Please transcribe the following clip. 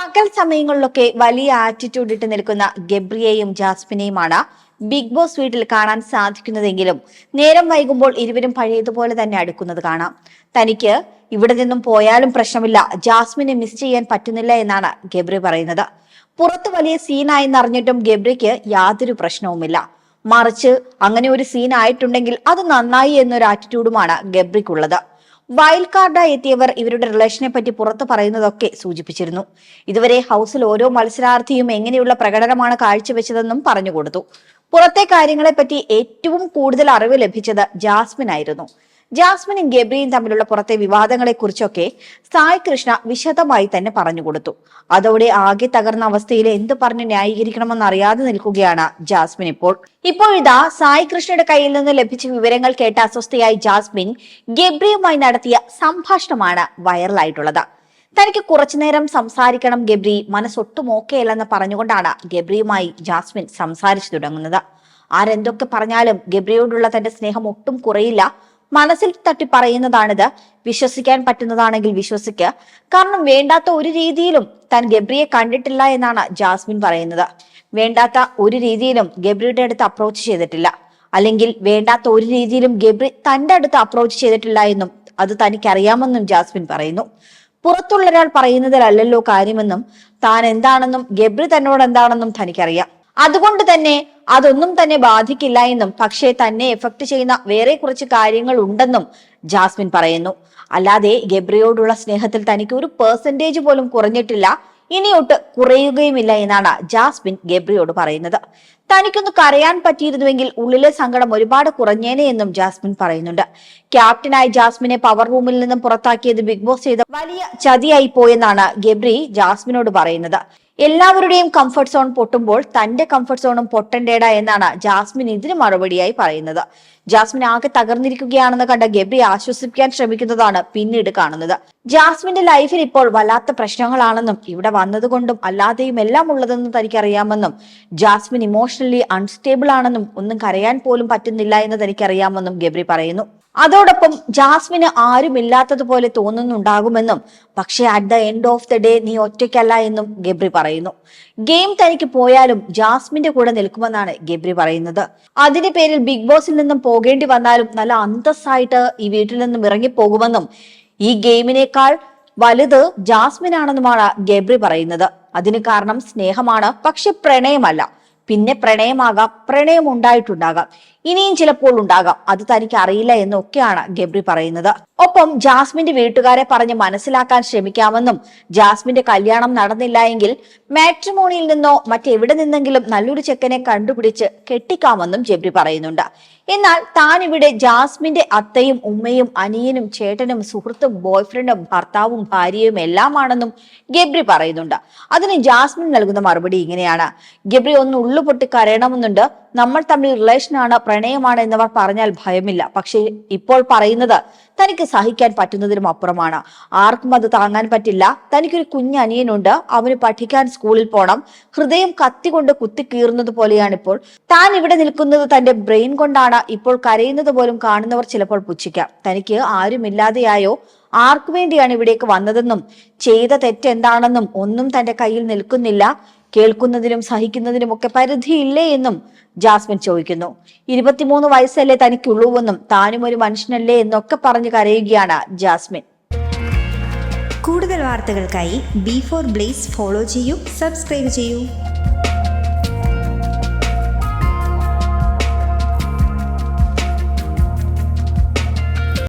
പകൽ സമയങ്ങളിലൊക്കെ വലിയ ആറ്റിറ്റ്യൂഡ് ഇട്ട് നിൽക്കുന്ന ഗബ്രിയെയും ജാസ്മിനെയുമാണ് ബിഗ് ബോസ് വീട്ടിൽ കാണാൻ സാധിക്കുന്നതെങ്കിലും നേരം വൈകുമ്പോൾ ഇരുവരും പഴയതുപോലെ തന്നെ അടുക്കുന്നത് കാണാം. തനിക്ക് ഇവിടെ നിന്നും പോയാലും പ്രശ്നമില്ല, ജാസ്മിനെ മിസ് ചെയ്യാൻ പറ്റുന്നില്ല എന്നാണ് ഗബ്രി പറയുന്നത്. പുറത്ത് വലിയ സീനായെന്ന് അറിഞ്ഞിട്ടും ഗബ്രിക്ക് യാതൊരു പ്രശ്നവുമില്ല. മറിച്ച് അങ്ങനെ ഒരു സീൻ ആയിട്ടുണ്ടെങ്കിൽ അത് നന്നായി എന്നൊരു ആറ്റിറ്റ്യൂഡുമാണ് ഗബ്രിക്കുള്ളത്. വൈൽഡ് കാർഡായി എത്തിയവർ ഇവരുടെ റിലേഷനെ പറ്റി പുറത്തു പറയുന്നതൊക്കെ സൂചിപ്പിച്ചിരുന്നു. ഇതുവരെ ഹൗസിൽ ഓരോ മത്സരാർത്ഥിയും എങ്ങനെയുള്ള പ്രകടനമാണ് കാഴ്ചവെച്ചതെന്നും പറഞ്ഞുകൊടുത്തു. പുറത്തെ കാര്യങ്ങളെപ്പറ്റി ഏറ്റവും കൂടുതൽ അറിവ് ലഭിച്ചത് ജാസ്മിൻ ആയിരുന്നു. ജാസ്മിനും ഗബ്രിയും തമ്മിലുള്ള പുറത്തെ വിവാദങ്ങളെ കുറിച്ചൊക്കെ സായ് കൃഷ്ണ വിശദമായി തന്നെ പറഞ്ഞുകൊടുത്തു. അതോടെ ആകെ തകർന്ന അവസ്ഥയിൽ എന്ത് പറഞ്ഞ് ന്യായീകരിക്കണമെന്ന് അറിയാതെ നിൽക്കുകയാണ് ജാസ്മിൻ ഇപ്പോഴിതാ സായ് കൃഷ്ണയുടെ കയ്യിൽ നിന്ന് ലഭിച്ച വിവരങ്ങൾ കേട്ട അസ്വസ്ഥയായി ജാസ്മിൻ ഗബ്രിയുമായി നടത്തിയ സംഭാഷണമാണ് വൈറലായിട്ടുള്ളത്. തനിക്ക് കുറച്ചുനേരം സംസാരിക്കണം ഗബ്രി, മനസ്സൊട്ടും ഓക്കെയല്ലെന്ന് പറഞ്ഞുകൊണ്ടാണ് ഗബ്രിയുമായി ജാസ്മിൻ സംസാരിച്ചു തുടങ്ങുന്നത്. ആരെന്തൊക്കെ പറഞ്ഞാലും ഗബ്രിയോടുള്ള തന്റെ സ്നേഹം ഒട്ടും കുറയില്ല. മനസ്സിൽ തട്ടി പറയുന്നതാണിത്. വിശ്വസിക്കാൻ പറ്റുന്നതാണെങ്കിൽ വിശ്വസിക്കുക. കാരണം വേണ്ടാത്ത ഒരു രീതിയിലും താൻ ഗബ്രിയെ കണ്ടിട്ടില്ല എന്നാണ് ജാസ്മിൻ പറയുന്നത്. വേണ്ടാത്ത ഒരു രീതിയിലും ഗബ്രിയുടെ അടുത്ത് അപ്രോച്ച് ചെയ്തിട്ടില്ല, അല്ലെങ്കിൽ വേണ്ടാത്ത ഒരു രീതിയിലും ഗബ്രി തന്റെ അടുത്ത് അപ്രോച്ച് ചെയ്തിട്ടില്ല എന്നും അത് തനിക്കറിയാമെന്നും ജാസ്മിൻ പറയുന്നു. പുറത്തുള്ള ഒരാൾ പറയുന്നതിലല്ലോ കാര്യമെന്നും താൻ എന്താണെന്നും ഗബ്രി തന്നോട് എന്താണെന്നും തനിക്കറിയാം. അതുകൊണ്ട് തന്നെ അതൊന്നും തന്നെ ബാധിക്കില്ല എന്നും, പക്ഷേ തന്നെ എഫക്ട് ചെയ്യുന്ന വേറെ കുറച്ച് കാര്യങ്ങൾ ഉണ്ടെന്നും ജാസ്മിൻ പറയുന്നു. അല്ലാതെ ഗബ്രിയോടുള്ള സ്നേഹത്തിൽ തനിക്ക് ഒരു പെർസെന്റേജ് പോലും കുറഞ്ഞിട്ടില്ല, ഇനിയൊട്ട് കുറയുകയുമില്ല എന്നാണ് ജാസ്മിൻ ഗബ്രിയോട് പറയുന്നത്. തനിക്കൊന്ന് കരയാൻ പറ്റിയിരുന്നുവെങ്കിൽ ഉള്ളിലെ സങ്കടം ഒരുപാട് കുറഞ്ഞേനെ എന്നും ജാസ്മിൻ പറയുന്നുണ്ട്. ക്യാപ്റ്റനായി ജാസ്മിനെ പവർ റൂമിൽ നിന്നും പുറത്താക്കിയത് ബിഗ് ബോസ് ചെയ്ത വലിയ ചതിയായി പോയെന്നാണ് ഗബ്രി ജാസ്മിനോട് പറയുന്നത്. എല്ലാവരുടെയും കംഫർട്ട് സോൺ പൊട്ടുമ്പോൾ തന്റെ കംഫർട്ട് സോണും പൊട്ടണ്ടേട എന്നാണ് ജാസ്മിൻ ഇതിന് മറുപടിയായി പറയുന്നത്. ജാസ്മിൻ ആകെ തകർന്നിരിക്കുകയാണെന്ന് കണ്ട ഗബ്രി ആശ്വസിപ്പിക്കാൻ ശ്രമിക്കുന്നതാണ് പിന്നീട് കാണുന്നത്. ജാസ്മിന്റെ ലൈഫിൽ ഇപ്പോൾ വല്ലാത്ത പ്രശ്നങ്ങളാണെന്നും ഇവിടെ വന്നതുകൊണ്ടും അല്ലാതെയും എല്ലാം ഉള്ളതെന്നും തനിക്കറിയാമെന്നും, ജാസ്മിൻ ഇമോഷണലി അൺസ്റ്റേബിൾ ആണെന്നും ഒന്നും കരയാൻ പോലും പറ്റുന്നില്ല എന്ന് തനിക്കറിയാമെന്നും ഗബ്രി പറയുന്നു. അതോടൊപ്പം ജാസ്മിന് ആരുമില്ലാത്തതുപോലെ തോന്നുന്നുണ്ടാകുമെന്നും, പക്ഷെ at the end of the day നീ ഒറ്റയ്ക്കല്ല എന്നും ഗബ്രി പറയുന്നു. ഗെയിം തനിക്ക് പോയാലും ജാസ്മിന്റെ കൂടെ നിൽക്കുമെന്നാണ് ഗബ്രി പറയുന്നത്. അതിന്റെ പേരിൽ ബിഗ് ബോസിൽ നിന്നും പോകേണ്ടി വന്നാലും നല്ല അന്തസ്സായിട്ട് ഈ വീട്ടിൽ നിന്നും ഇറങ്ങിപ്പോകുമെന്നും, ഈ ഗെയിമിനേക്കാൾ വലുത് ജാസ്മിൻ ആണെന്നുമാണ് ഗബ്രി പറയുന്നത്. അതിന് കാരണം സ്നേഹമാണ്, പക്ഷെ പ്രണയമല്ല. പിന്നെ പ്രണയമാകാം, പ്രണയം ഉണ്ടായിട്ടുണ്ടാകാം, ഇനിയും ചിലപ്പോൾ ഉണ്ടാകാം, അത് തനിക്ക് അറിയില്ല എന്നൊക്കെയാണ് ഗബ്രി പറയുന്നത്. ഒപ്പം ജാസ്മിന്റെ വീട്ടുകാരെ പറഞ്ഞ് മനസ്സിലാക്കാൻ ശ്രമിക്കാമെന്നും, ജാസ്മിന്റെ കല്യാണം നടന്നില്ല എങ്കിൽ മാട്രിമോണിയിൽ നിന്നോ മറ്റെവിടെ നിന്നെങ്കിലും നല്ലൊരു ചെക്കനെ കണ്ടുപിടിച്ച് കെട്ടിക്കാമെന്നും ഗബ്രി പറയുന്നുണ്ട്. എന്നാൽ താൻ ഇവിടെ ജാസ്മിന്റെ അത്തയും ഉമ്മയും അനിയനും ചേട്ടനും സുഹൃത്തും ബോയ്ഫ്രണ്ടും ഭർത്താവും ഭാര്യയും എല്ലാമാണെന്നും ഗബ്രി പറയുന്നുണ്ട്. അതിന് ജാസ്മിൻ നൽകുന്ന മറുപടി ഇങ്ങനെയാണ്: ഗബ്രി ഒന്ന് ഉള്ളുപൊട്ടി കരയണമെന്നുണ്ട്. നമ്മൾ തമ്മിൽ റിലേഷനാണ്, പ്രണയമാണ് എന്നവർ പറഞ്ഞാൽ ഭയമില്ല. പക്ഷേ ഇപ്പോൾ പറയുന്നത് തനിക്ക് സഹിക്കാൻ പറ്റുന്നതിനും അപ്പുറമാണ്. ആർക്കും അത് താങ്ങാൻ പറ്റില്ല. തനിക്കൊരു കുഞ്ഞനിയനുണ്ട്, അവന് പഠിക്കാൻ സ്കൂളിൽ പോണം. ഹൃദയം കത്തികൊണ്ട് കുത്തിക്കീറുന്നത് പോലെയാണിപ്പോൾ. താൻ ഇവിടെ നിൽക്കുന്നത് തന്റെ ബ്രെയിൻ കൊണ്ടാണ്. ഇപ്പോൾ കരയുന്നത് പോലും കാണുന്നവർ ചിലപ്പോൾ പുച്ഛിക്കാം. തനിക്ക് ആരുമില്ലാതെയായോ? ആർക്കു വേണ്ടിയാണ് ഇവിടേക്ക് വന്നതെന്നും ചെയ്ത തെറ്റെന്താണെന്നും ഒന്നും തന്റെ കയ്യിൽ നിൽക്കുന്നില്ല. കേൾക്കുന്നതിനും സഹിക്കുന്നതിനും ഒക്കെ പരിധിയില്ലേ എന്നും ജാസ്മിൻ ചോദിക്കുന്നു. 23 വയസ്സല്ലേ തനിക്കുള്ളൂവെന്നും താനും ഒരു മനുഷ്യനല്ലേ എന്നൊക്കെ പറഞ്ഞു കരയുകയാണ് ജാസ്മിൻ. കൂടുതൽ വാർത്തകൾക്കായി B4 Blaze ഫോളോ ചെയ്യൂ, സബ്സ്ക്രൈബ് ചെയ്യൂ.